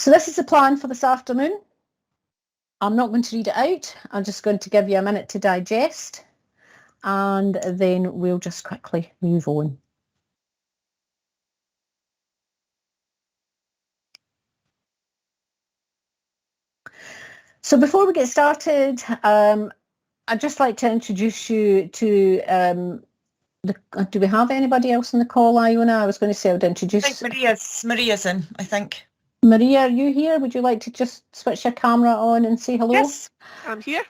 So this is the plan for this afternoon. I'm not going to read it out. I'm just going to give you a minute to digest, and then we'll just quickly move on. So before we get started, I'd just like to introduce you to do we have anybody else on the call, Iona? I was going to say I would introduce... I think Maria's in, I think. Maria, are you here? Would you like to just switch your camera on and say hello? Yes, I'm here.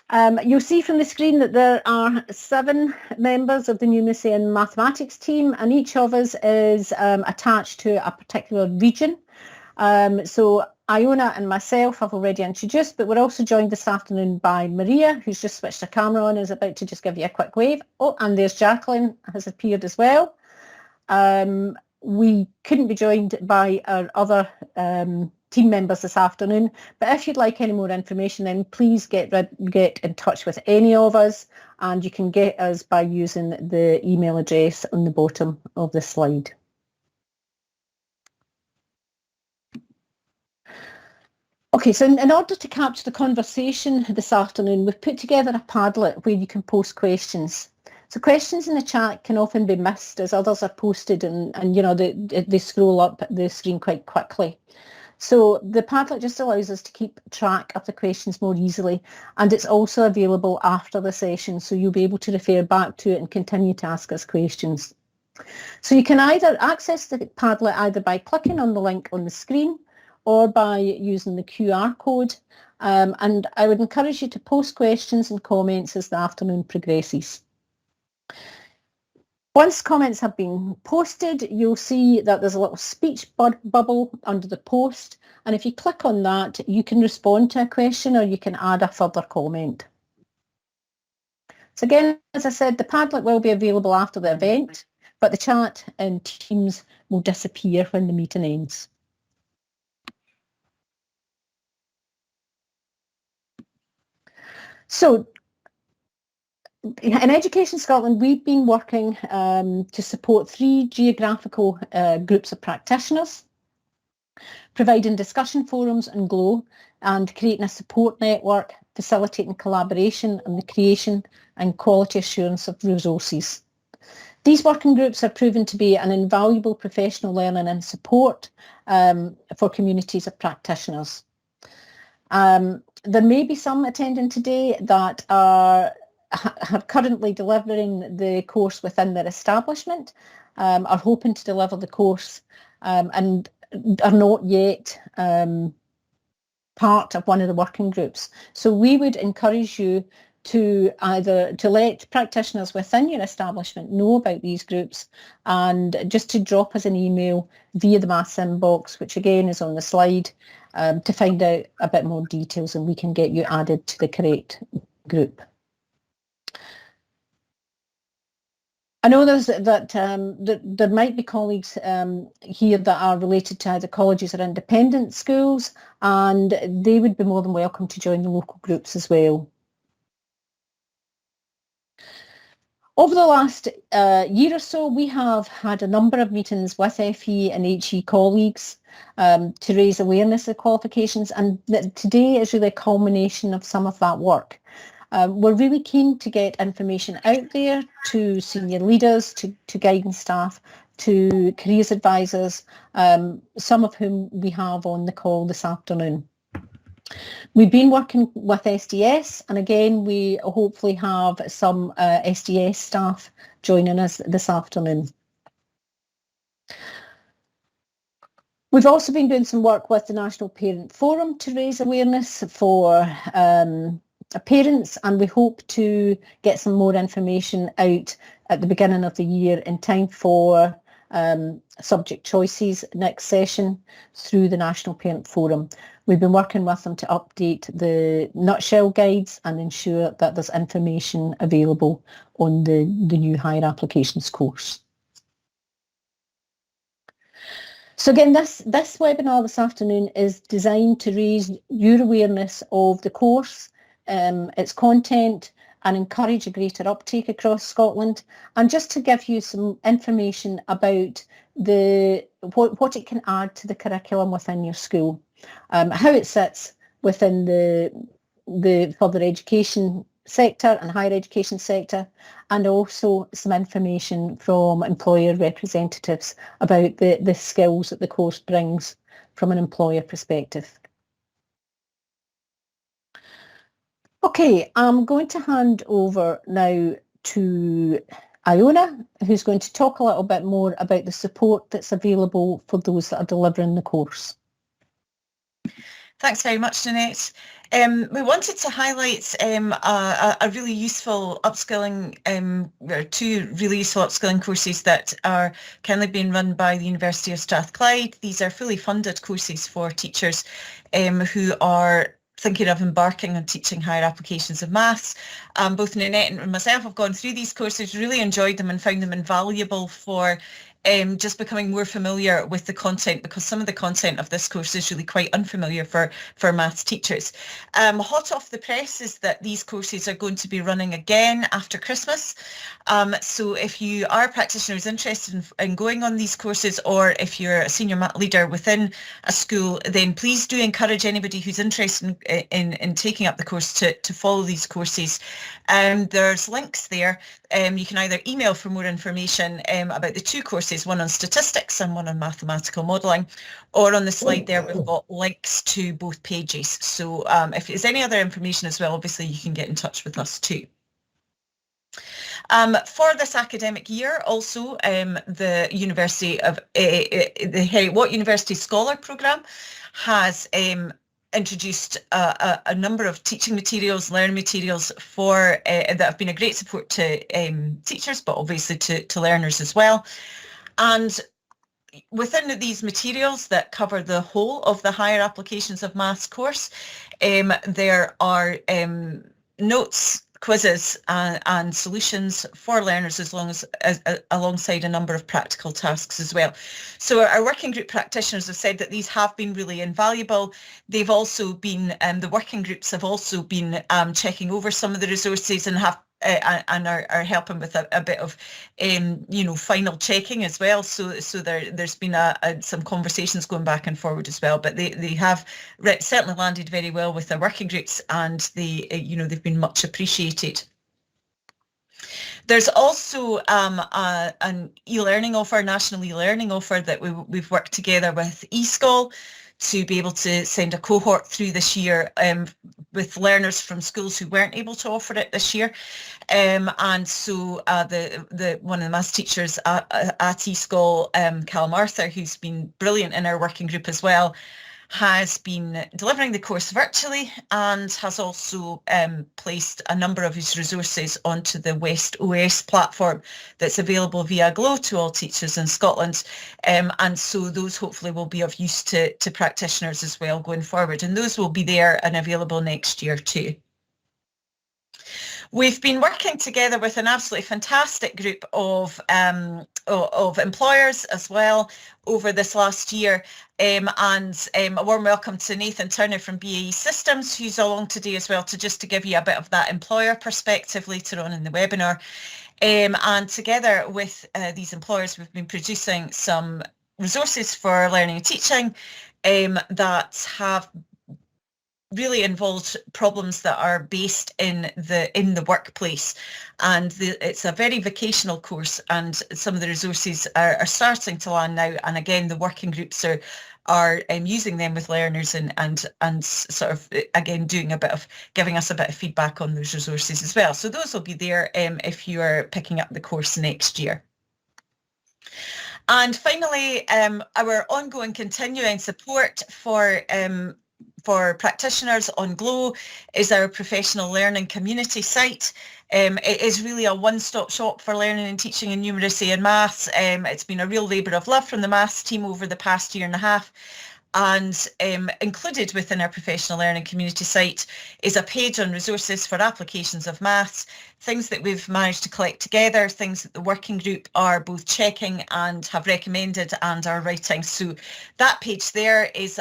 You'll see from the screen that there are 7 members of the numeracy and mathematics team, and each of us is attached to a particular region. So Iona and myself I've already introduced, but we're also joined this afternoon by Maria, who's just switched her camera on and is about to just give you a quick wave. Oh, and there's Jacqueline has appeared as well. We couldn't be joined by our other team members this afternoon, but if you'd like any more information, then please get in touch with any of us, and you can get us by using the email address on the bottom of the slide. Okay, so in order to capture the conversation this afternoon, we've put together a Padlet where you can post questions. So questions in the chat can often be missed as others are posted, and you know they scroll up the screen quite quickly. So the Padlet just allows us to keep track of the questions more easily, and it's also available after the session, so you'll be able to refer back to it and continue to ask us questions. So you can either access the Padlet either by clicking on the link on the screen or by using the QR code, and I would encourage you to post questions and comments as the afternoon progresses. Once comments have been posted, you'll see that there's a little speech bubble under the post, and if you click on that, you can respond to a question or you can add a further comment. So again, as I said, the Padlet will be available after the event, but the chat and Teams will disappear when the meeting ends. So in Education Scotland, we've been working to support 3 geographical groups of practitioners, providing discussion forums and GLOW, and creating a support network, facilitating collaboration and the creation and quality assurance of resources. These working groups are proven to be an invaluable professional learning and support for communities of practitioners. There may be some attending today that are currently delivering the course within their establishment, are hoping to deliver the course and are not yet part of one of the working groups. So we would encourage you to either to let practitioners within your establishment know about these groups, and just to drop us an email via the Maths inbox, which again is on the slide, to find out a bit more details, and we can get you added to the correct group. I know that there might be colleagues here that are related to either colleges or independent schools, and they would be more than welcome to join the local groups as well. Over the last year or so, we have had a number of meetings with FE and HE colleagues to raise awareness of qualifications, and today is really a culmination of some of that work. We're really keen to get information out there to senior leaders, to guidance staff, to careers advisors, some of whom we have on the call this afternoon. We've been working with SDS, and again we hopefully have some SDS staff joining us this afternoon. We've also been doing some work with the National Parent Forum to raise awareness for parents, and we hope to get some more information out at the beginning of the year in time for subject choices next session through the National Parent Forum. We've been working with them to update the nutshell guides and ensure that there's information available on the new higher applications course. So again, this webinar this afternoon is designed to raise your awareness of the course, its content, and encourage a greater uptake across Scotland, and just to give you some information about the what it can add to the curriculum within your school, how it sits within the further education sector and higher education sector, and also some information from employer representatives about the skills that the course brings from an employer perspective. Okay, I'm going to hand over now to Iona, who's going to talk a little bit more about the support that's available for those that are delivering the course. Thanks very much, Nanette. We wanted to highlight a really useful upskilling, or two really useful upskilling courses that are currently being run by the University of Strathclyde. These are fully funded courses for teachers who are thinking of embarking on teaching higher applications of maths. Both Nanette and myself have gone through these courses, really enjoyed them and found them invaluable for just becoming more familiar with the content, because some of the content of this course is really quite unfamiliar for maths teachers. Hot off the press is that these courses are going to be running again after Christmas. So if you are a practitioner who's interested in going on these courses, or if you're a senior math leader within a school, then please do encourage anybody who's interested in taking up the course to follow these courses. There's links there. You can either email for more information about the two courses, one on statistics and one on mathematical modelling, or on the slide there we've got links to both pages. So if there's any other information as well, obviously you can get in touch with us too. For this academic year also, the University of the Heriot-Watt University Scholar Programme has introduced a number of teaching materials, learning materials for that have been a great support to teachers, but obviously to learners as well. And within these materials that cover the whole of the higher applications of maths course, there are notes, quizzes and solutions for learners, as long as alongside a number of practical tasks as well. So our working group practitioners have said that these have been really invaluable. They've also been, the working groups have also been checking over some of the resources and have and are helping with a bit of final checking as well. So there's been some conversations going back and forward as well, but they have certainly landed very well with their working groups, and they've been much appreciated. There's also an e-learning offer, national e-learning offer that we've worked together with eSchool to be able to send a cohort through this year with learners from schools who weren't able to offer it this year. And so one of the maths teachers at eSchool, Callum Arthur, who's been brilliant in our working group as well, has been delivering the course virtually and has also placed a number of his resources onto the West OS platform that's available via Glow to all teachers in Scotland. And so those hopefully will be of use to practitioners as well going forward. And those will be there and available next year too. We've been working together with an absolutely fantastic group of employers as well over this last year, and a warm welcome to Nathan Turner from BAE Systems, who's along today as well, to give you a bit of that employer perspective later on in the webinar. And together with these employers, we've been producing some resources for learning and teaching that have really involved problems that are based in the workplace, and it's a very vocational course, and some of the resources are starting to land now, and again the working groups are using them with learners and sort of again giving us a bit of feedback on those resources as well. So those will be there if you are picking up the course next year. And finally, our ongoing continuing support for practitioners on Glow is our professional learning community site. It is really a one-stop shop for learning and teaching in numeracy and maths. It's been a real labour of love from the maths team over the past year and a half. And included within our professional learning community site is a page on resources for applications of maths, things that we've managed to collect together, things that the working group are both checking and have recommended and are writing. So that page there is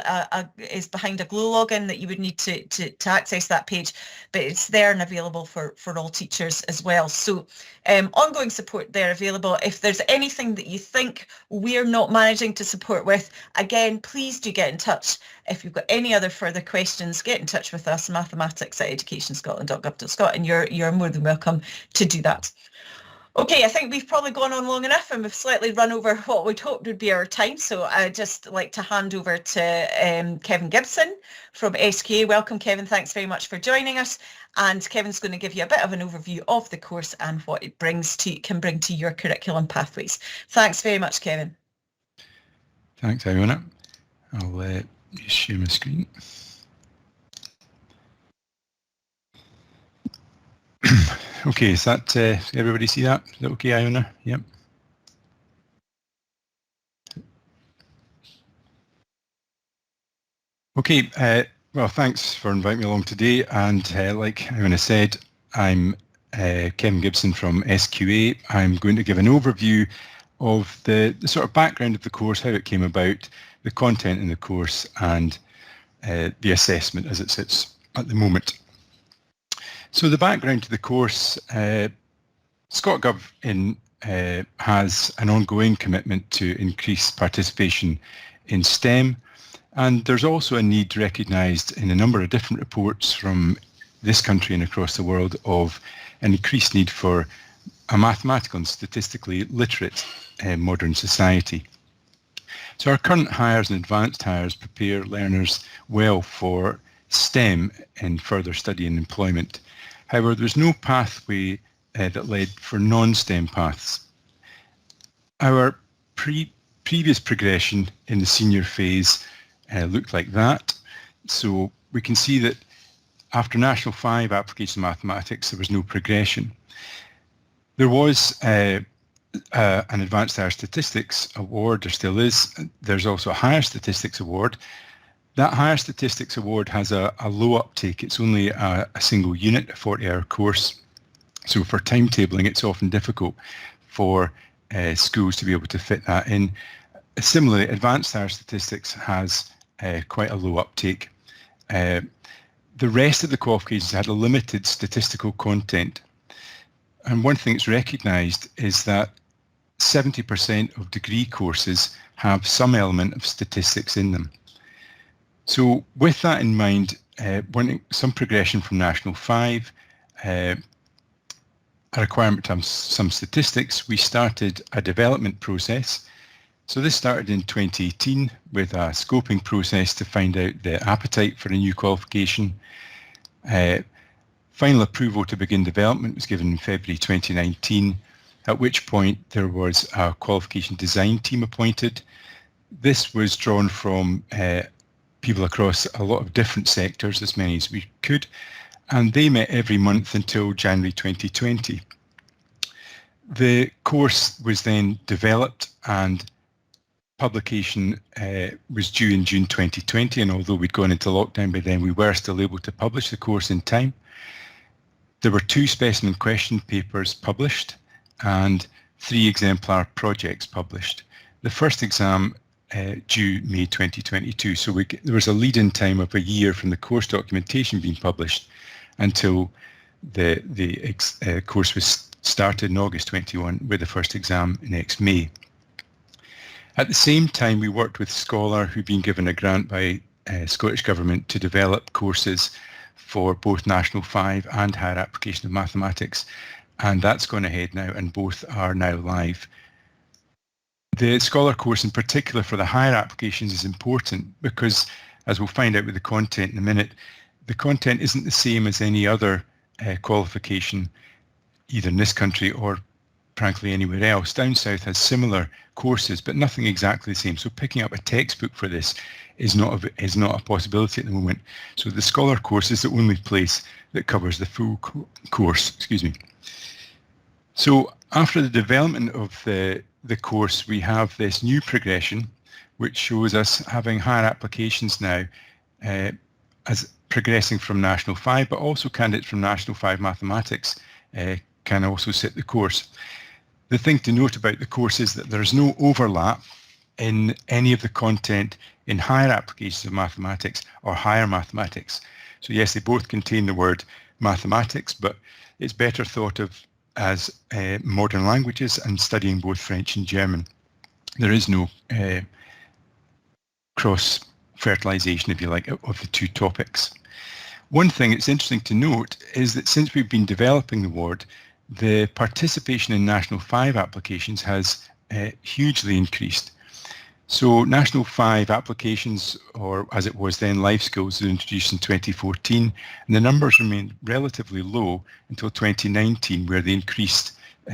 behind a Glow login that you would need to access that page, but it's there and available for all teachers as well. So ongoing support there available. If there's anything that you think we're not managing to support with, again, please do get in touch. If you've got any other further questions, get in touch with us, mathematics@educationscotland.gov.scot, and you're more than welcome to do that. Okay, I think we've probably gone on long enough and we've slightly run over what we'd hoped would be our time. So I'd just like to hand over to Kevin Gibson from SQA. Welcome, Kevin. Thanks very much for joining us. And Kevin's going to give you a bit of an overview of the course and what it can bring to your curriculum pathways. Thanks very much, Kevin. Thanks, Iona. I'll just share my screen. Okay, is that, everybody see that? Is that okay, Iona? Yep. Okay, well, thanks for inviting me along today. And like Iona said, I'm Kevin Gibson from SQA. I'm going to give an overview of the sort of background of the course, how it came about, the content in the course, and the assessment as it sits at the moment. So the background to the course, ScotGov has an ongoing commitment to increase participation in STEM, and there's also a need recognised in a number of different reports from this country and across the world of an increased need for a mathematical and statistically literate modern society. So our current hires and advanced hires prepare learners well for STEM in further study and employment. However, there's no pathway that led for non-STEM paths. Our previous progression in the senior phase looked like that. So we can see that after National 5 application mathematics, there was no progression. There was an Advanced Higher Statistics Award, there still is. There's also a Higher Statistics Award. That Higher Statistics Award has a low uptake. It's only a single unit, a 40-hour course. So for timetabling, it's often difficult for schools to be able to fit that in. Similarly, Advanced Higher Statistics has quite a low uptake. The rest of the qualifications had a limited statistical content. And one thing that's recognised is that 70% of degree courses have some element of statistics in them. So with that in mind, wanting some progression from National 5, a requirement to have some statistics, we started a development process. So this started in 2018 with a scoping process to find out the appetite for a new qualification. Final approval to begin development was given in February 2019, at which point there was a qualification design team appointed. This was drawn from people across a lot of different sectors, as many as we could, and they met every month until January 2020. The course was then developed and publication was due in June 2020, and although we'd gone into lockdown by then, we were still able to publish the course in time. There were 2 specimen question papers published and 3 exemplar projects published. The first exam due May 2022, so there was a lead-in time of a year from the course documentation being published until the course was started in August 21 with the first exam next May. At the same time, we worked with Scholar, who'd been given a grant by Scottish Government to develop courses for both National 5 and Higher Application of Mathematics, and that's gone ahead now, and both are now live. The Scholar course in particular for the higher applications is important because, as we'll find out with the content in a minute, the content isn't the same as any other qualification, either in this country or frankly anywhere else. Down south has similar courses, but nothing exactly the same. So picking up a textbook for this is not a possibility at the moment. So the Scholar course is the only place that covers the full course. Excuse me. So after the development of the course, we have this new progression, which shows us having higher applications now as progressing from National 5, but also candidates from National 5 Mathematics can also sit the course. The thing to note about the course is that there's no overlap in any of the content in higher applications of mathematics or higher mathematics. So yes, they both contain the word mathematics, but it's better thought of as modern languages and studying both French and German. There is no cross-fertilization, if you like, of the two topics. One thing that's interesting to note is that since we've been developing the award, the participation in National 5 applications has hugely increased. So National 5 applications, or as it was then, Life Skills, were introduced in 2014, and the numbers remained relatively low until 2019, where they increased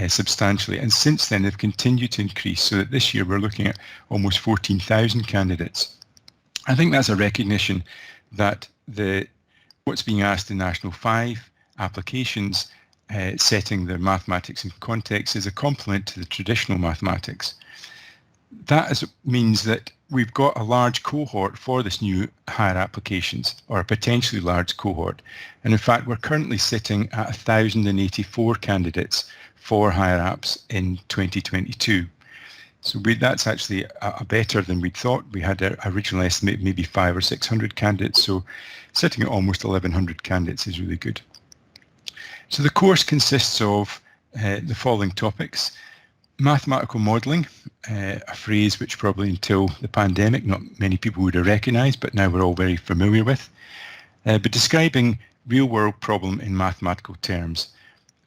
substantially. And since then, they've continued to increase, so that this year we're looking at almost 14,000 candidates. I think that's a recognition that what's being asked in National 5 applications, setting the mathematics in context, is a complement to the traditional mathematics. That means that we've got a large cohort for this new higher applications, or a potentially large cohort. And in fact, we're currently sitting at 1,084 candidates for higher apps in 2022. So that's actually better than we'd thought. We had an original estimate maybe 500 or 600 candidates, so sitting at almost 1,100 candidates is really good. So the course consists of the following topics. Mathematical modelling, a phrase which probably until the pandemic not many people would have recognised, but now we're all very familiar with, but describing real-world problem in mathematical terms.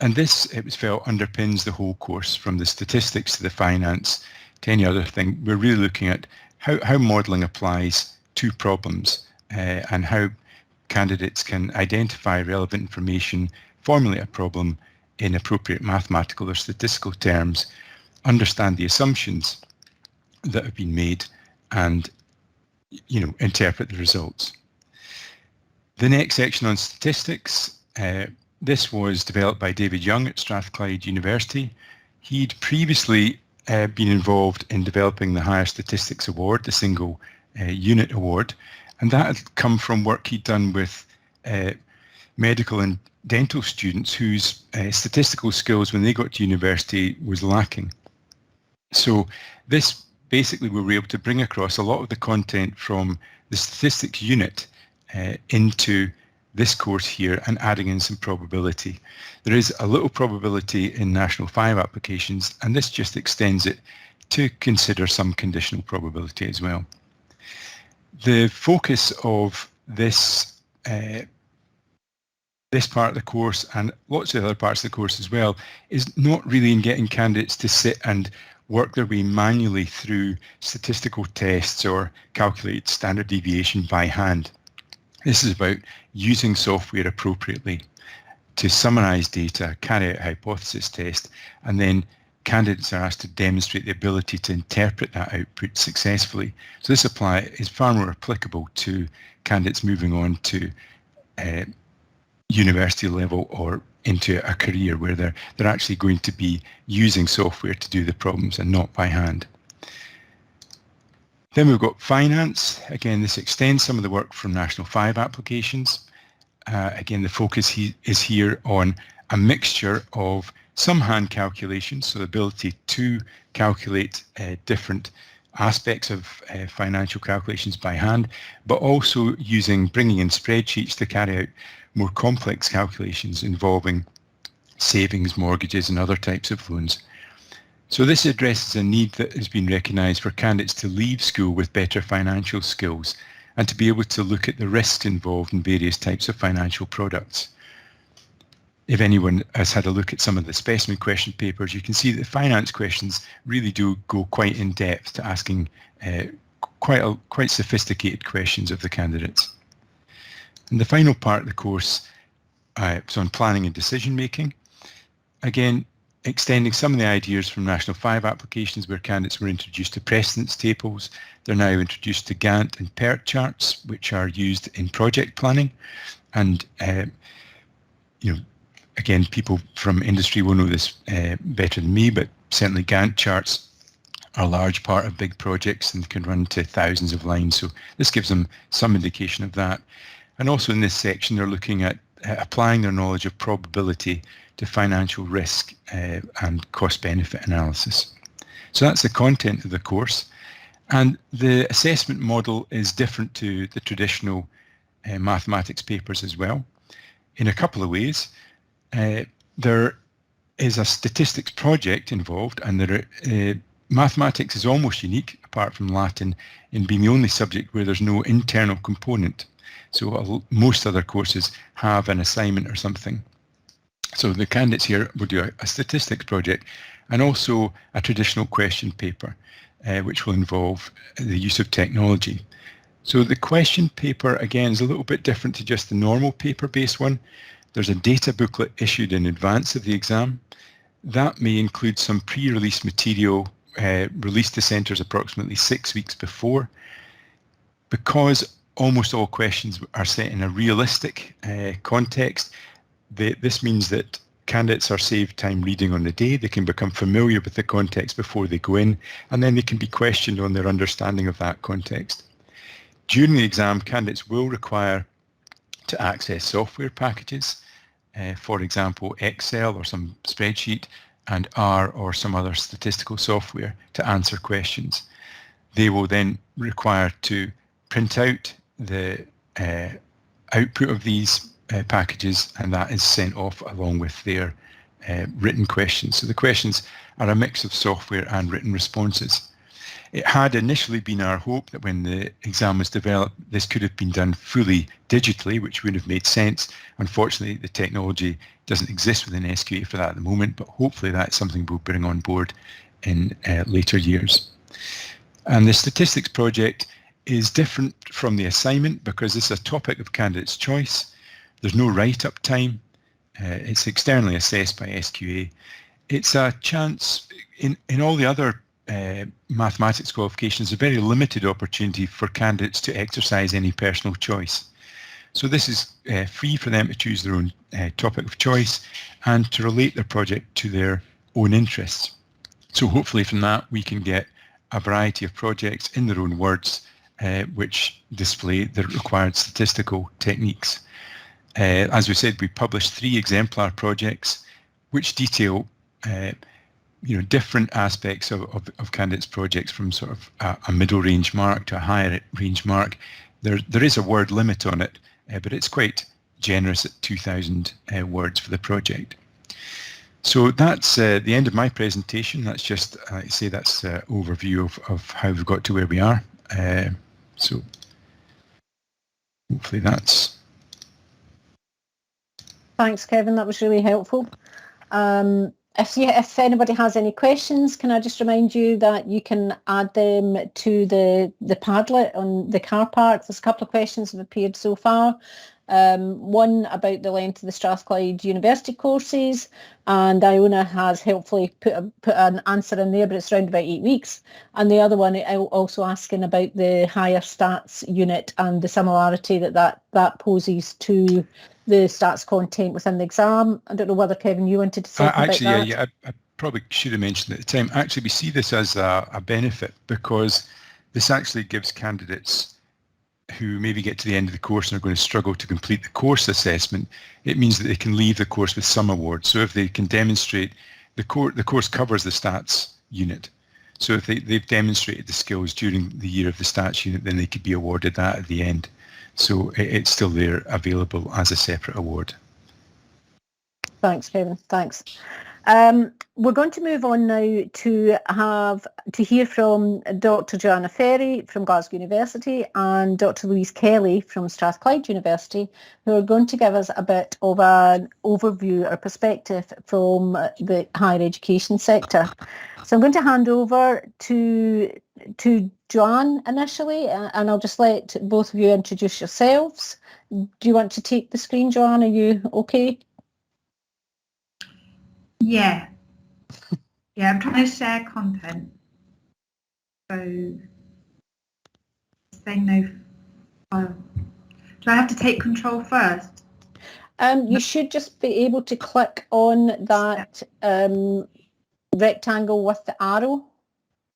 And this, it was felt, underpins the whole course, from the statistics to the finance to any other thing. We're really looking at how modelling applies to problems and how candidates can identify relevant information, formulate a problem in appropriate mathematical or statistical terms, understand the assumptions that have been made, and interpret the results. The next section on statistics, this was developed by David Young at Strathclyde University. He'd previously been involved in developing the Higher Statistics Award, the single unit award, and that had come from work he'd done with medical and dental students whose statistical skills when they got to university was lacking. So this basically we were able to bring across a lot of the content from the statistics unit into this course here and adding in some probability. There is a little probability in National 5 applications, and this just extends it to consider some conditional probability as well. The focus of this part of the course, and lots of other parts of the course as well, is not really in getting candidates to sit and work their way manually through statistical tests or calculate standard deviation by hand. This is about using software appropriately to summarize data, carry out a hypothesis test, and then candidates are asked to demonstrate the ability to interpret that output successfully. So this is far more applicable to candidates moving on to university level or into a career where they're actually going to be using software to do the problems and not by hand. Then we've got finance. Again, this extends some of the work from National 5 applications. Again, the focus is here on a mixture of some hand calculations, so the ability to calculate different aspects of financial calculations by hand, but also bringing in spreadsheets to carry out more complex calculations involving savings, mortgages, and other types of loans. So this addresses a need that has been recognised for candidates to leave school with better financial skills and to be able to look at the risks involved in various types of financial products. If anyone has had a look at some of the specimen question papers, you can see that finance questions really do go quite in depth to asking quite sophisticated questions of the candidates. And the final part of the course is on planning and decision making. Again, extending some of the ideas from National 5 applications where candidates were introduced to precedence tables. They're now introduced to Gantt and PERT charts, which are used in project planning. And again, people from industry will know this better than me, but certainly Gantt charts are a large part of big projects and can run to thousands of lines. So this gives them some indication of that. And also in this section, they're looking at applying their knowledge of probability to financial risk and cost-benefit analysis. So that's the content of the course. And the assessment model is different to the traditional mathematics papers as well, in a couple of ways. There is a statistics project involved, and mathematics is almost unique, apart from Latin, in being the only subject where there's no internal component. So most other courses have an assignment or something. So the candidates here will do a statistics project and also a traditional question paper, which will involve the use of technology. So the question paper, again, is a little bit different to just the normal paper-based one. There's a data booklet issued in advance of the exam. That may include some pre-release material released to centres approximately 6 weeks before. Because almost all questions are set in a realistic context, this means that candidates are saved time reading on the day. They can become familiar with the context before they go in, and then they can be questioned on their understanding of that context. During the exam, candidates will require to access software packages, for example, Excel or some spreadsheet, and R or some other statistical software to answer questions. They will then require to print out the output of these packages, and that is sent off along with their written questions. So the questions are a mix of software and written responses. It had initially been our hope that when the exam was developed, this could have been done fully digitally, which would have made sense. Unfortunately, the technology doesn't exist within SQA for that at the moment, but hopefully that's something we'll bring on board in later years. And the statistics project is different from the assignment because this is a topic of candidate's choice. There's no write-up time. It's externally assessed by SQA. It's a chance, in all the other mathematics qualifications, a very limited opportunity for candidates to exercise any personal choice. So this is free for them to choose their own topic of choice and to relate their project to their own interests. So hopefully from that we can get a variety of projects in their own words which display the required statistical techniques. As we said, we published 3 exemplar projects which detail different aspects of candidates' projects, from sort of a middle range mark to a higher range mark. There is a word limit on it, but it's quite generous at 2,000 words for the project. So that's the end of my presentation. That's just, like I say, that's an overview of how we've got to where we are. So hopefully that's... Thanks, Kevin. That was really helpful. If anybody has any questions, can I just remind you that you can add them to the Padlet on the car park. There's a couple of questions that have appeared so far. One about the length of the Strathclyde University courses, and Iona has helpfully put an answer in there, but it's around about 8 weeks. And the other one also asking about the higher stats unit and the similarity that poses to the stats content within the exam. I don't know whether, Kevin, you wanted to say something about that? Yeah, I probably should have mentioned at the time. Actually, we see this as a benefit because this actually gives candidates who maybe get to the end of the course and are going to struggle to complete the course assessment, it means that they can leave the course with some award. So if they can demonstrate, the course covers the stats unit. So if they've demonstrated the skills during the year of the stats unit, then they could be awarded that at the end. So it's still there, available as a separate award. Thanks, Kevin. Thanks. We're going to move on now to hear from Dr. Joanna Ferry from Glasgow University and Dr. Louise Kelly from Strathclyde University, who are going to give us a bit of an overview or perspective from the higher education sector. So I'm going to hand over to Joanne initially, and I'll just let both of you introduce yourselves. Do you want to take the screen, Joanne? Are you okay? Yeah, I'm trying to share content. So, saying no file. Do I have to take control first? You should just be able to click on that rectangle with the arrow.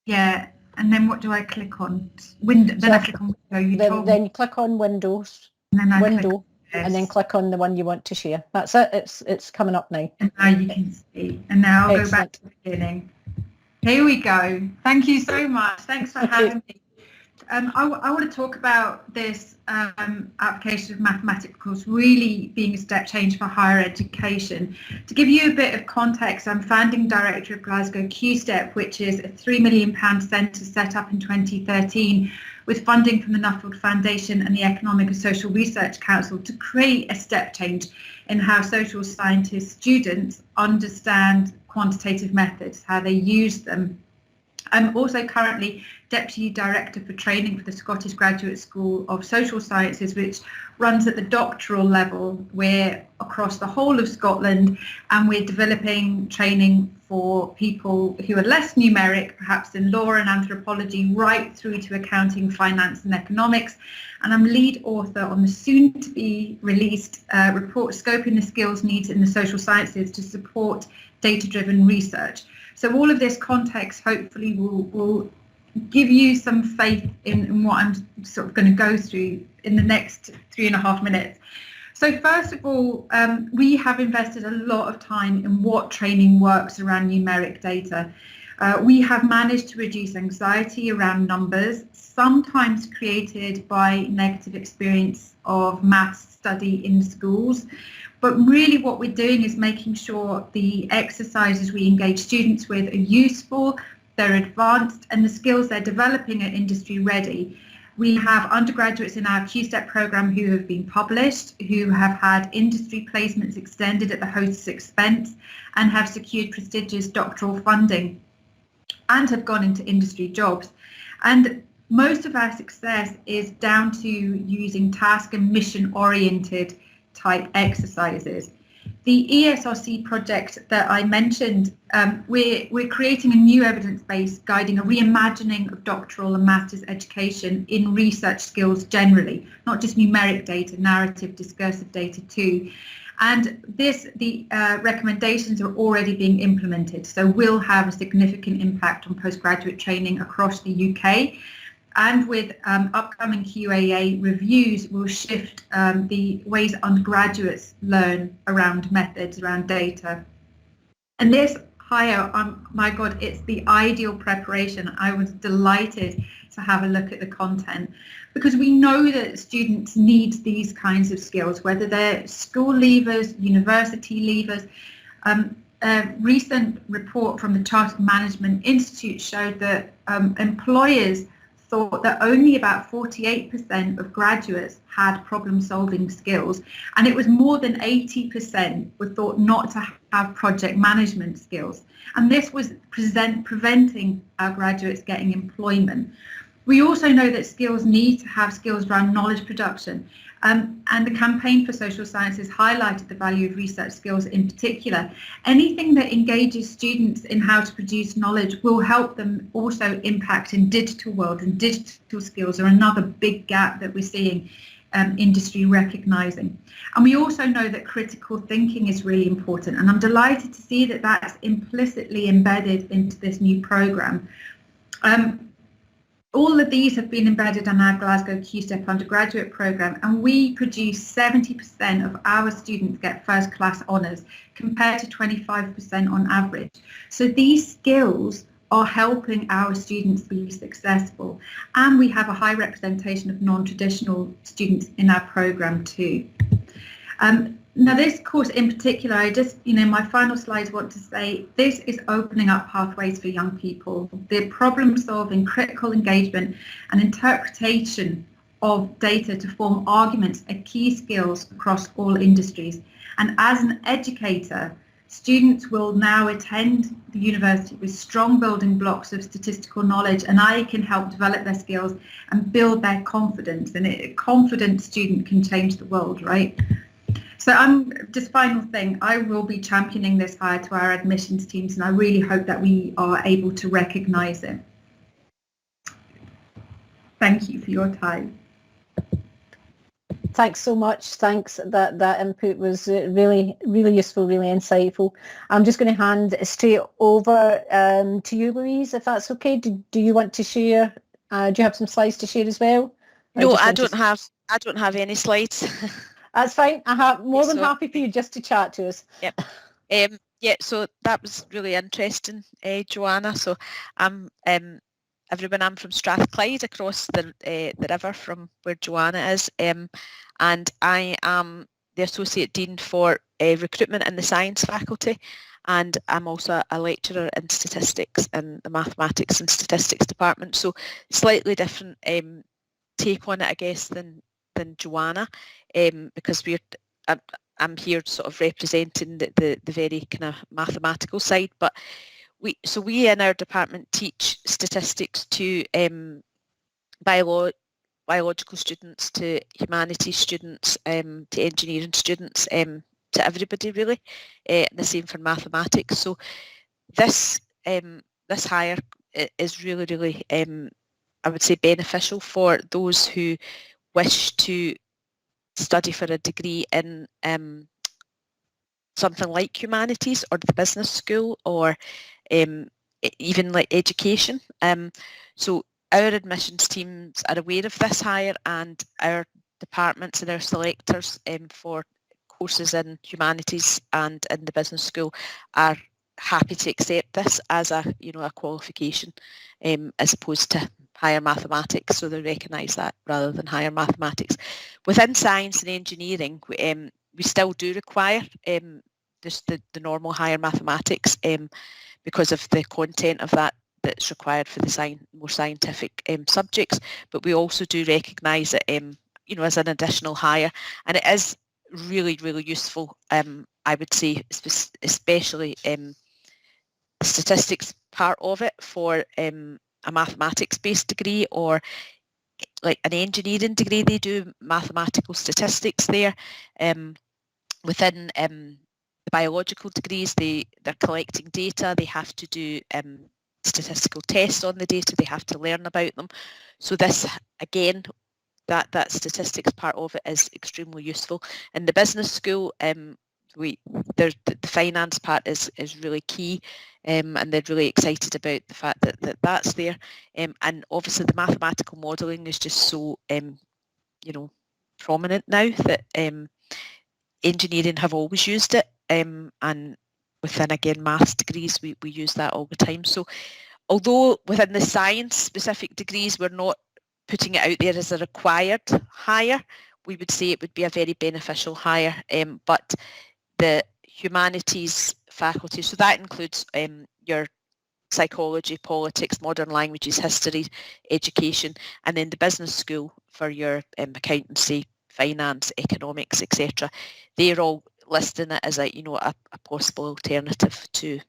Yeah, and then what do I click on? Window. Then So I click on window. You told me. then you click on Windows, And then I window, click on and then this. click on the one you want to share. That's it. It's coming up now. And now you can see. And now I'll go back Excellent. to the beginning. Here we go. Thank you so much. Thanks for having me. I want to talk about this application of mathematics course really being a step change for higher education. To give you a bit of context, I'm founding director of Glasgow QStep, which is a £3 million centre set up in 2013 with funding from the Nuffield Foundation and the Economic and Social Research Council to create a step change in how social scientist students understand quantitative methods, how they use them. I'm also currently Deputy Director for Training for the Scottish Graduate School of Social Sciences, which runs at the doctoral level. We're across the whole of Scotland, and we're developing training for people who are less numeric, perhaps in law and anthropology, right through to accounting, finance and economics. And I'm lead author on the soon-to-be released report scoping the skills needs in the social sciences to support data-driven research. So all of this context hopefully will give you some faith in what I'm sort of going to go through in the next 3.5 minutes. So first of all, we have invested a lot of time in what training works around numeric data. We have managed to reduce anxiety around numbers, sometimes created by negative experience of maths study in schools. But really what we're doing is making sure the exercises we engage students with are useful, they're advanced, and the skills they're developing are industry ready. We have undergraduates in our QStep program who have been published, who have had industry placements extended at the host's expense and have secured prestigious doctoral funding and have gone into industry jobs. And most of our success is down to using task and mission oriented type exercises. The ESRC project that I mentioned, we're creating a new evidence base guiding a reimagining of doctoral and master's education in research skills generally, not just numeric data, narrative, discursive data too. And the recommendations are already being implemented, so will have a significant impact on postgraduate training across the UK. And with upcoming QAA reviews, we'll shift the ways undergraduates learn around methods, around data. And this hire, my God, it's the ideal preparation. I was delighted to have a look at the content because we know that students need these kinds of skills, whether they're school leavers, university leavers. A recent report from the Chartered Management Institute showed that employers thought that only about 48% of graduates had problem-solving skills, and it was more than 80% were thought not to have project management skills. And this was preventing our graduates getting employment. We also know that skills need to have skills around knowledge production. And the Campaign for Social Sciences highlighted the value of research skills in particular. Anything that engages students in how to produce knowledge will help them also impact in digital world, and digital skills are another big gap that we're seeing industry recognising. And we also know that critical thinking is really important, and I'm delighted to see that that's implicitly embedded into this new programme. All of these have been embedded in our Glasgow QStep undergraduate programme, and we produce 70% of our students get first class honours compared to 25% on average. So these skills are helping our students be successful, and we have a high representation of non-traditional students in our programme too. Now this course in particular, I just, my final slides want to say this is opening up pathways for young people. The problem solving, critical engagement and interpretation of data to form arguments are key skills across all industries. And as an educator, students will now attend the university with strong building blocks of statistical knowledge, and I can help develop their skills and build their confidence. And a confident student can change the world, right? So final thing, I will be championing this hire to our admissions teams, and I really hope that we are able to recognise it. Thank you for your time. Thanks so much. Thanks. That input was really useful, really insightful. I'm just going to hand it straight over to you, Louise, if that's okay. Do you want to share? Do you have some slides to share as well? No, I don't have any slides. That's fine. I have more than happy for you just to chat to us. Yep. Yeah, so that was really interesting, Joanna. So everyone, I'm from Strathclyde, across the river from where Joanna is, and I am the Associate Dean for Recruitment in the Science Faculty, and I'm also a lecturer in Statistics in the Mathematics and Statistics Department. So slightly different take on it, I guess, than Joanna, because I'm here sort of representing the very kind of mathematical side, but we in our department teach statistics to biological students, to humanities students, to engineering students, to everybody really. The same for mathematics. So this hire is really I would say beneficial for those who wish to study for a degree in something like humanities or the business school, or even like education. So our admissions teams are aware of this hire, and our departments and our selectors for courses in humanities and in the business school are happy to accept this as a qualification, as opposed to higher mathematics. So they recognise that rather than higher mathematics. Within science and engineering, we still do require just the normal higher mathematics, because of the content of that's required for the more scientific subjects. But we also do recognise it, as an additional hire, and it is really useful. I would say, especially the statistics part of it for a mathematics-based degree, or like an engineering degree. They do mathematical statistics there. Within the biological degrees, they're collecting data. They have to do statistical tests on the data. They have to learn about them. So this, again, that statistics part of it is extremely useful. In the business school, the finance part is really key, and they're really excited about the fact that that's there. And obviously the mathematical modelling is just so prominent now that engineering have always used it, and within, again, maths degrees, we use that all the time. So although within the science specific degrees we're not putting it out there as a required hire, we would say it would be a very beneficial hire. But the humanities faculty, so that includes your psychology, politics, modern languages, history, education, and then the business school for your accountancy, finance, economics, etc. They're all listing it as a possible alternative to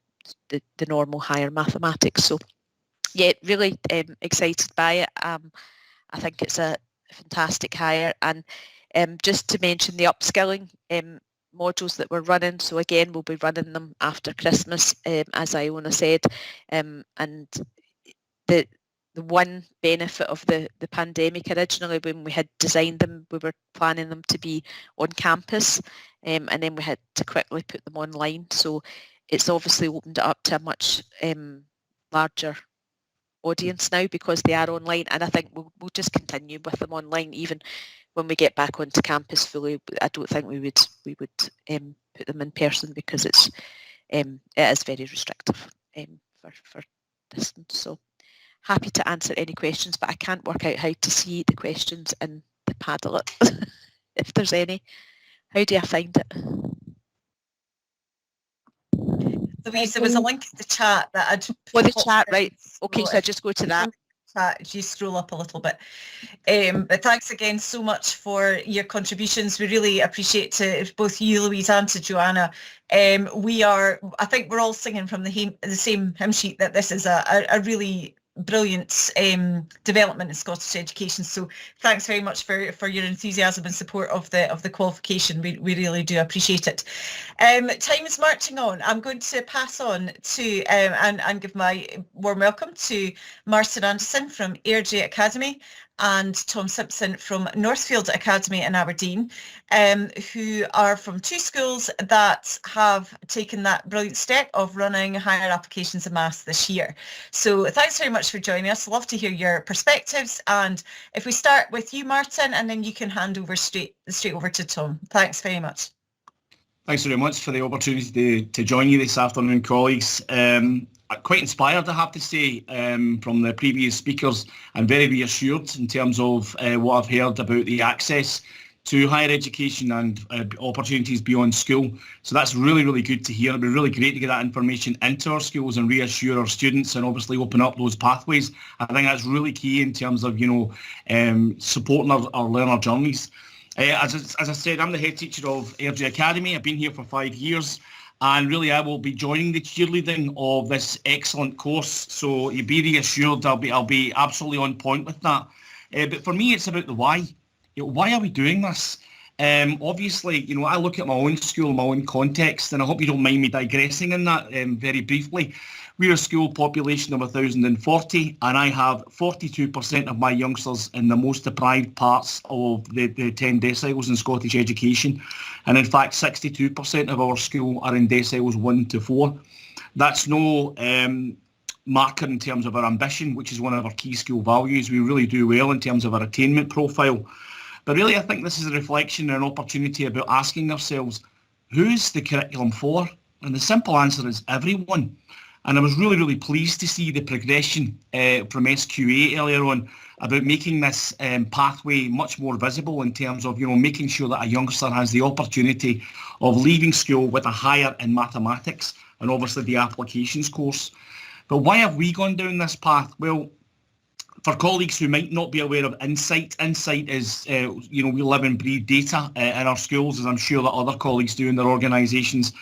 the normal higher mathematics. So yeah, really excited by it. I think it's a fantastic hire. And just to mention the upskilling modules that we're running, so again, we'll be running them after Christmas, as Iona said, and the one benefit of the pandemic, originally when we had designed them, we were planning them to be on campus, and then we had to quickly put them online. So it's obviously opened it up to a much larger audience now because they are online, and I think we'll just continue with them online even when we get back onto campus fully. I don't think we would put them in person because it is very restrictive for distance. So happy to answer any questions, but I can't work out how to see the questions in the Padlet. If there's any, how do I find it? Louise, there was a link in the chat that I'd the chat, right? Okay, so I just go to that. You scroll up a little bit. But thanks again so much for your contributions. We really appreciate to both you, Louise, and to Joanna. I think we're all singing from the same hymn sheet that this is a really brilliant development in Scottish education. So thanks very much for your enthusiasm and support of the qualification. We really do appreciate it. Time is marching on. I'm going to pass on to and give my warm welcome to Marston Anderson from AirJ Academy. and Tom Simpson from Northfield Academy in Aberdeen, who are from two schools that have taken that brilliant step of running higher applications in maths this year. So thanks very much for joining us. Love to hear your perspectives. And if we start with you, Martin, and then you can hand over straight over to Tom. Thanks very much. Thanks very much for the opportunity to join you this afternoon, colleagues. Quite inspired, I have to say, from the previous speakers, and very reassured in terms of what I've heard about the access to higher education and opportunities beyond school. So that's really, really good to hear. It'd be really great to get that information into our schools and reassure our students and obviously open up those pathways. I think that's really key in terms of, supporting our learner journeys. As I said, I'm the head teacher of Airdrie Academy. I've been here for 5 years, and really I will be joining the cheerleading of this excellent course. So you be reassured, I'll be absolutely on point with that. But for me, it's about the why. Why are we doing this? Obviously, I look at my own school, my own context, and I hope you don't mind me digressing in that very briefly. We're a school population of 1,040, and I have 42% of my youngsters in the most deprived parts of the 10 deciles in Scottish education. And in fact, 62% of our school are in deciles 1 to 4. That's no marker in terms of our ambition, which is one of our key school values. We really do well in terms of our attainment profile. But really, I think this is a reflection and an opportunity about asking ourselves, who's the curriculum for? And the simple answer is everyone. And I was really, really pleased to see the progression from SQA earlier on about making this pathway much more visible in terms of, making sure that a youngster has the opportunity of leaving school with a higher in mathematics and obviously the applications course. But why have we gone down this path? Well, for colleagues who might not be aware of Insight is, we live and breathe data in our schools, as I'm sure that other colleagues do in their organisations.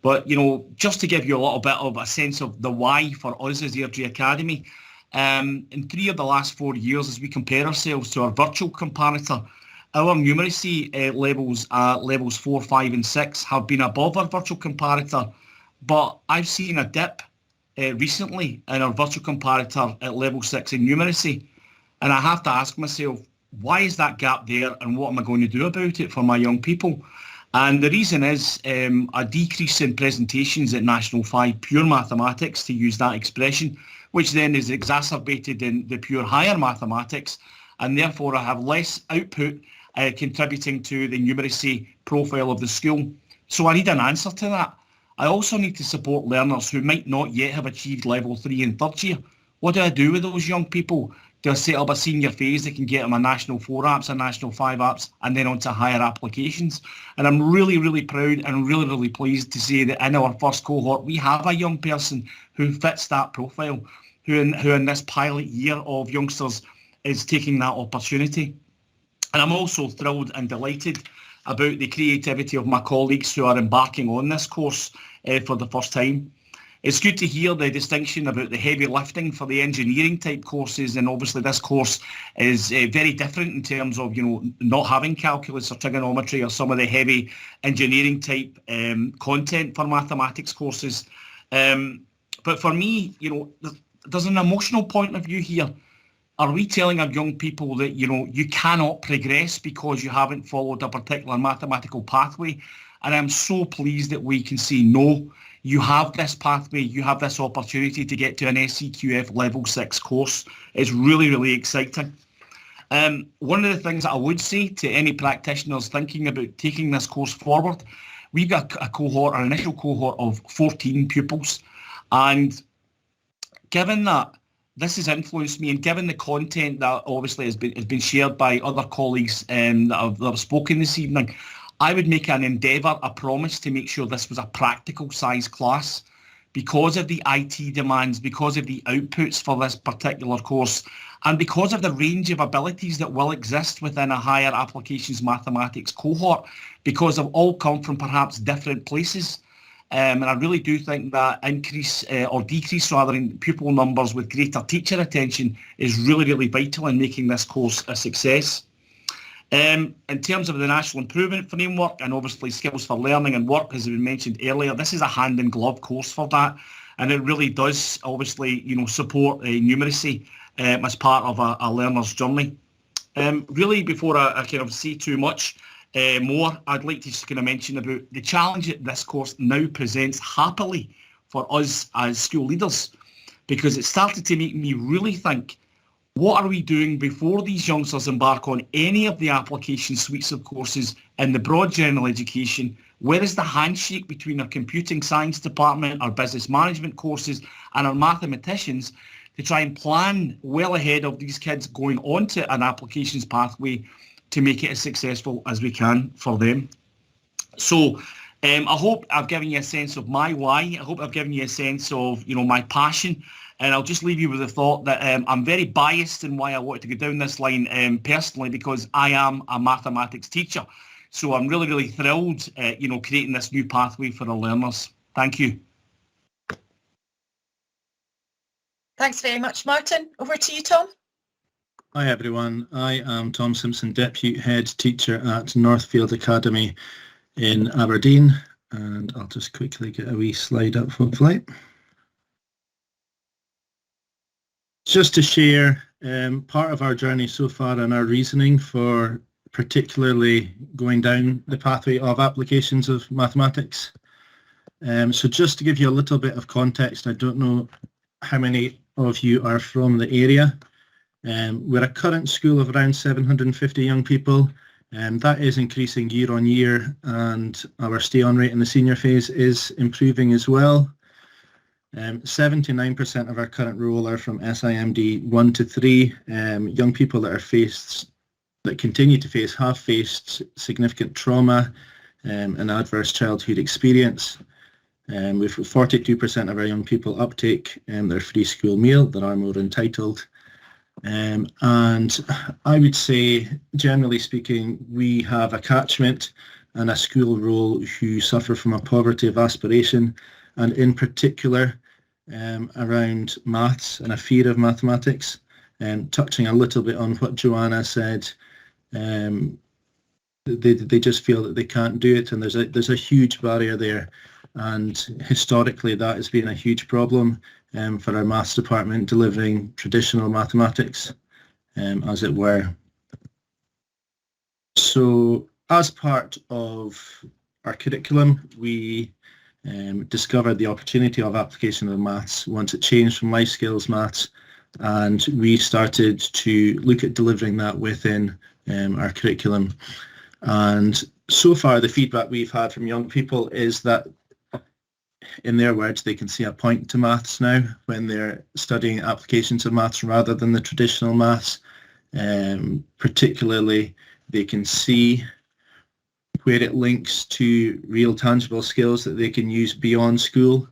But, just to give you a little bit of a sense of the why for us as Airdrie Academy, in 3 of the last 4 years, as we compare ourselves to our virtual comparator, our numeracy levels 4, 5 and 6 have been above our virtual comparator, but I've seen a dip recently in our virtual comparator at level 6 in numeracy. And I have to ask myself, why is that gap there and what am I going to do about it for my young people? And the reason is a decrease in presentations at National 5 pure mathematics, to use that expression, which then is exacerbated in the pure higher mathematics, and therefore I have less output contributing to the numeracy profile of the school. So I need an answer to that. I also need to support learners who might not yet have achieved level 3 in third year. What do I do with those young people? Do I set up a senior phase that can get them a National 4 apps, a National 5 apps, and then onto higher applications? And I'm really, really proud and really, really pleased to say that in our first cohort, we have a young person who fits that profile, who in this pilot year of youngsters is taking that opportunity. And I'm also thrilled and delighted about the creativity of my colleagues who are embarking on this course for the first time. It's good to hear the distinction about the heavy lifting for the engineering type courses, and obviously this course is very different in terms of not having calculus or trigonometry or some of the heavy engineering type content for mathematics courses. But for me, there's an emotional point of view here. Are we telling our young people that you cannot progress because you haven't followed a particular mathematical pathway? And I'm so pleased that we can say no. You have this pathway, you have this opportunity to get to an SCQF level 6 course. It's really, really exciting. One of the things that I would say to any practitioners thinking about taking this course forward, we've got a cohort, an initial cohort of 14 pupils. And given that this has influenced me, and given the content that obviously has been shared by other colleagues that have spoken this evening, I would make an endeavour, a promise to make sure this was a practical size class because of the IT demands, because of the outputs for this particular course, and because of the range of abilities that will exist within a higher applications mathematics cohort, because they've all come from perhaps different places. And I really do think that increase or decrease rather in pupil numbers with greater teacher attention is really, really vital in making this course a success. In terms of the National Improvement Framework and obviously Skills for Learning and Work, as we mentioned earlier, this is a hand-in-glove course for that, and it really does obviously support numeracy as part of a learner's journey. Really, before I kind of say too much more, I'd like to just kind of mention about the challenge that this course now presents happily for us as school leaders, because it started to make me really think, what are we doing before these youngsters embark on any of the application suites of courses in the broad general education? Where is the handshake between our computing science department, our business management courses and our mathematicians to try and plan well ahead of these kids going on to an applications pathway to make it as successful as we can for them? So I hope I've given you a sense of my why. I hope I've given you a sense of, my passion. And I'll just leave you with the thought that I'm very biased in why I wanted to go down this line personally, because I am a mathematics teacher. So I'm really, really thrilled, creating this new pathway for our learners. Thank you. Thanks very much, Martin. Over to you, Tom. Hi everyone, I am Tom Simpson, Deputy Head Teacher at Northfield Academy in Aberdeen, and I'll just quickly get a wee slide up hopefully. Just to share part of our journey so far and our reasoning for particularly going down the pathway of applications of mathematics. So just to give you a little bit of context, I don't know how many of you are from the area. We're a current school of around 750 young people, and that is increasing year on year, and our stay-on rate in the senior phase is improving as well. 79% of our current roll are from SIMD 1 to 3. Young people that continue to face, have faced significant trauma and adverse childhood experience. With 42% of our young people uptake their free school meal that are more entitled. And I would say, generally speaking, we have a catchment and a school roll who suffer from a poverty of aspiration, and in particular around maths and a fear of mathematics. Touching a little bit on what Joanna said, they just feel that they can't do it, and there's a huge barrier there. And historically that has been a huge problem for our maths department, delivering traditional mathematics, as it were. So as part of our curriculum, we discovered the opportunity of application of maths once it changed from life skills maths, and we started to look at delivering that within our curriculum. And so far the feedback we've had from young people is that, in their words, they can see a point to maths now when they're studying applications of maths rather than the traditional maths. Particularly, they can see where it links to real tangible skills that they can use beyond school,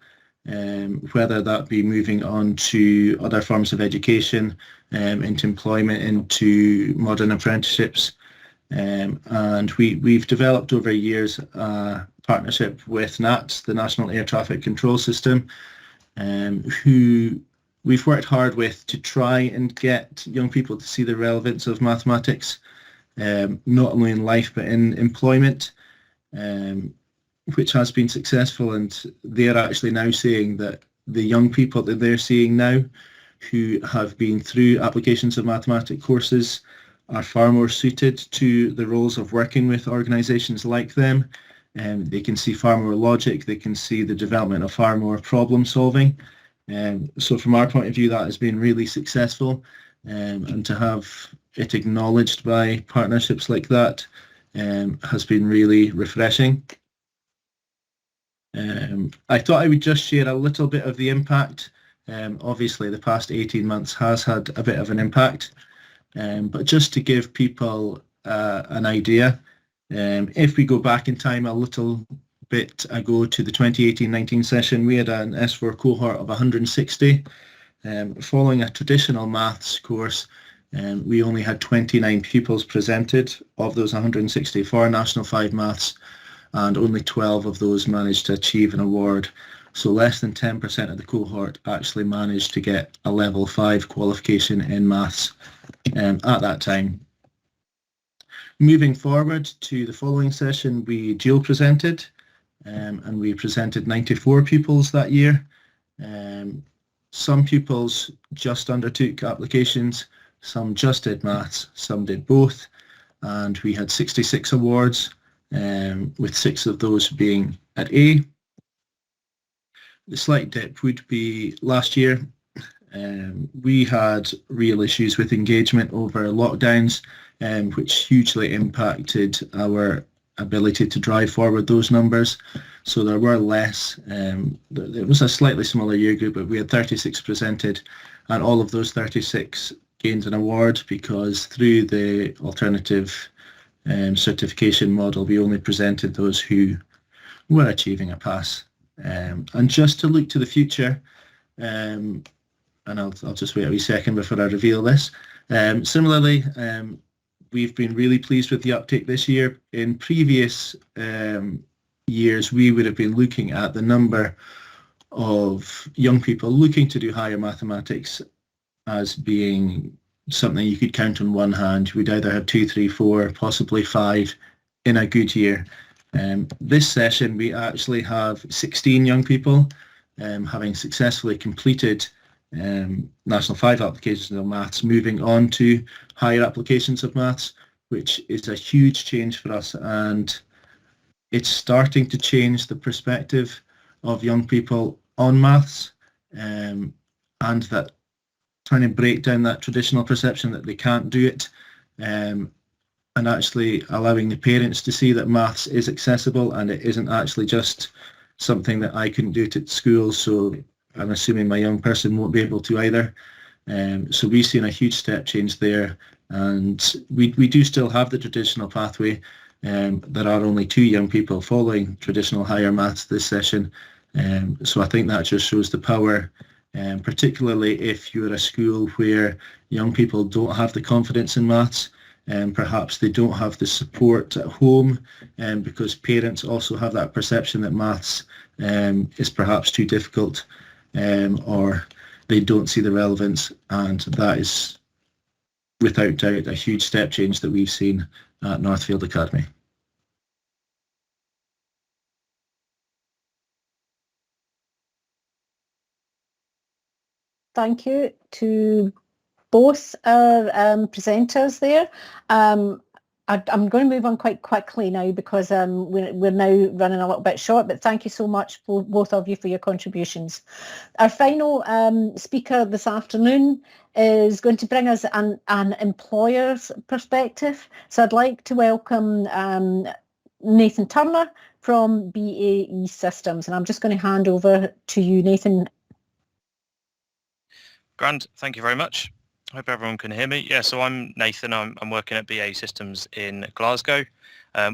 whether that be moving on to other forms of education, into employment, into modern apprenticeships. And we've developed over years a partnership with NATS, the National Air Traffic Control System, who we've worked hard with to try and get young people to see the relevance of mathematics, not only in life but in employment, which has been successful. And they're actually now saying that the young people that they're seeing now who have been through applications of mathematics courses are far more suited to the roles of working with organisations like them. They can see far more logic, they can see the development of far more problem solving. So from our point of view, that has been really successful, and to have it acknowledged by partnerships like that has been really refreshing. I thought I would just share a little bit of the impact. Obviously the past 18 months has had a bit of an impact, but just to give people an idea, if we go back in time a little bit ago to the 2018-19 session, we had an S4 cohort of 160. Following a traditional maths course, we only had 29 pupils presented of those 160 for National 5 Maths, and only 12 of those managed to achieve an award. So less than 10% of the cohort actually managed to get a level 5 qualification in maths at that time. Moving forward to the following session, we dual presented, and we presented 94 pupils that year. Some pupils just undertook applications, some just did maths, some did both, and we had 66 awards, with 6 of those being at A. The slight dip would be last year. We had real issues with engagement over lockdowns, which hugely impacted our ability to drive forward those numbers. So there were less. It was a slightly smaller year group, but we had 36 presented, and all of those 36 gained an award because through the alternative certification model, we only presented those who were achieving a pass. And just to look to the future, and I'll just wait a wee second before I reveal this. Similarly, we've been really pleased with the uptake this year. In previous years, we would have been looking at the number of young people looking to do higher mathematics as being something you could count on one hand. We'd either have 2, 3, 4, possibly 5 in a good year. This session, we actually have 16 young people having successfully completed National 5 applications of maths, moving on to higher applications of maths, which is a huge change for us, and it's starting to change the perspective of young people on maths, and that trying to break down that traditional perception that they can't do it, and actually allowing the parents to see that maths is accessible and it isn't actually just something that I couldn't do it at school, so I'm assuming my young person won't be able to either. So we've seen a huge step change there, and we do still have the traditional pathway. There are only 2 young people following traditional higher maths this session, so I think that just shows the power, particularly if you're a school where young people don't have the confidence in maths, and perhaps they don't have the support at home, because parents also have that perception that maths is perhaps too difficult, or they don't see the relevance, and that is without doubt a huge step change that we've seen at Northfield Academy. Thank you to both our presenters there. I'm going to move on quite quickly now because we're now running a little bit short, but thank you so much for both of you for your contributions. Our final speaker this afternoon is going to bring us an employer's perspective. So I'd like to welcome Nathan Turner from BAE Systems, and I'm just going to hand over to you, Nathan. Grand, thank you very much. Hope everyone can hear me. Yeah, so I'm Nathan. I'm working at BAE Systems in Glasgow.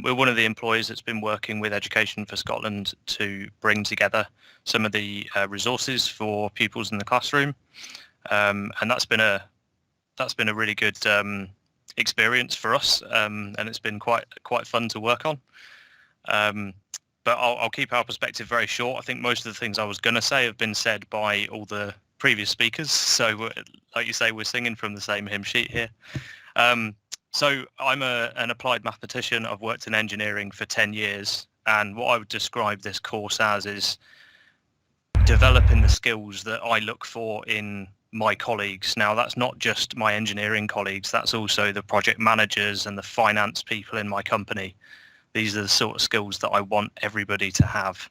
We're one of the employers that's been working with Education for Scotland to bring together some of the resources for pupils in the classroom, and that's been a really good experience for us, and it's been quite fun to work on. But I'll keep our perspective very short. I think most of the things I was going to say have been said by all the previous speakers, so like you say, we're singing from the same hymn sheet here. So I'm an applied mathematician. I've worked in engineering for 10 years, and what I would describe this course as is developing the skills that I look for in my colleagues. Now, that's not just my engineering colleagues, that's also the project managers and the finance people in my company. These are the sort of skills that I want everybody to have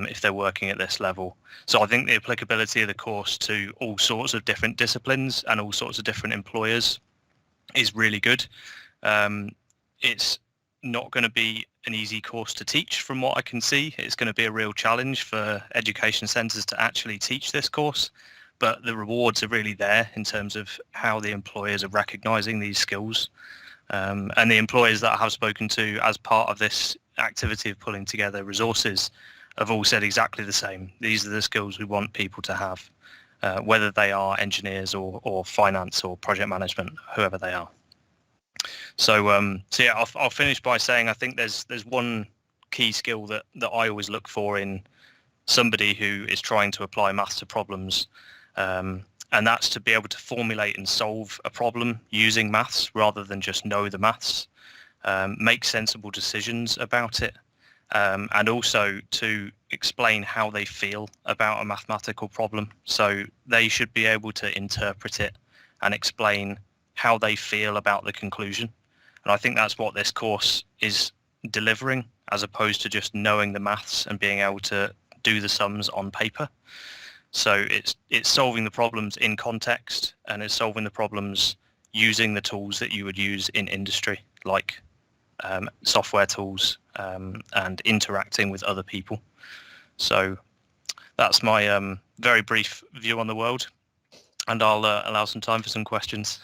if they're working at this level. So I think the applicability of the course to all sorts of different disciplines and all sorts of different employers is really good. It's not going to be an easy course to teach from what I can see. It's going to be a real challenge for education centres to actually teach this course, but the rewards are really there in terms of how the employers are recognising these skills. And the employers that I have spoken to as part of this activity of pulling together resources have all said exactly the same. These are the skills we want people to have, whether they are engineers or finance or project management, whoever they are. So yeah, I'll finish by saying I think there's one key skill that I always look for in somebody who is trying to apply maths to problems, and that's to be able to formulate and solve a problem using maths rather than just know the maths, make sensible decisions about it, and also to explain how they feel about a mathematical problem. So they should be able to interpret it and explain how they feel about the conclusion. And I think that's what this course is delivering, as opposed to just knowing the maths and being able to do the sums on paper. So it's solving the problems in context, and it's solving the problems using the tools that you would use in industry, like software tools and interacting with other people. So that's my very brief view on the world, and I'll allow some time for some questions.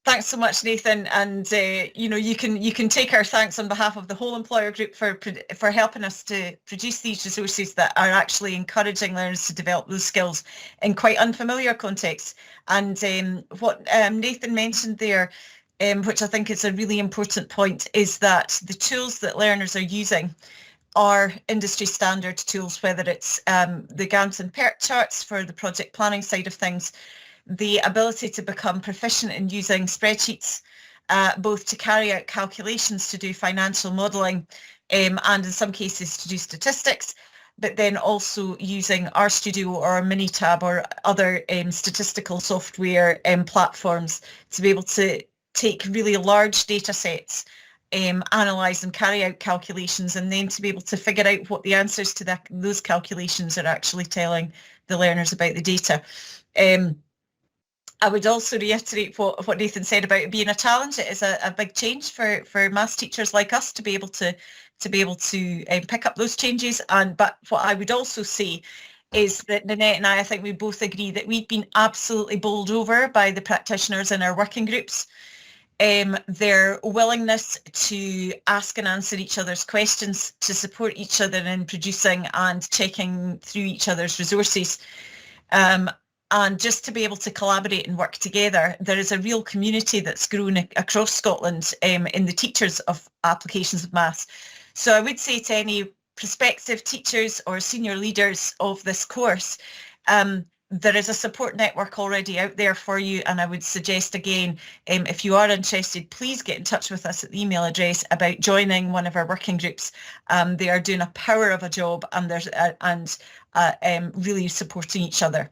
Thanks so much, Nathan, and you can take our thanks on behalf of the whole employer group for helping us to produce these resources that are actually encouraging learners to develop those skills in quite unfamiliar contexts. And what Nathan mentioned there, which I think is a really important point, is that the tools that learners are using are industry standard tools, whether it's the Gantt and PERT charts for the project planning side of things, the ability to become proficient in using spreadsheets, both to carry out calculations, to do financial modelling, and in some cases to do statistics, but then also using RStudio or Minitab or other statistical software platforms to be able to take really large data sets, analyse and carry out calculations, and then to be able to figure out what the answers to those calculations are actually telling the learners about the data. I would also reiterate what Nathan said about it being a challenge. It is a big change for maths teachers like us to be able to pick up those changes. But what I would also say is that Nanette and I think we both agree that we've been absolutely bowled over by the practitioners in our working groups. Their willingness to ask and answer each other's questions, to support each other in producing and checking through each other's resources. And just to be able to collaborate and work together. There is a real community that's grown across Scotland in the teachers of applications of maths. So I would say to any prospective teachers or senior leaders of this course, there is a support network already out there for you, and I would suggest again, if you are interested, please get in touch with us at the email address about joining one of our working groups. They are doing a power of a job, and really supporting each other.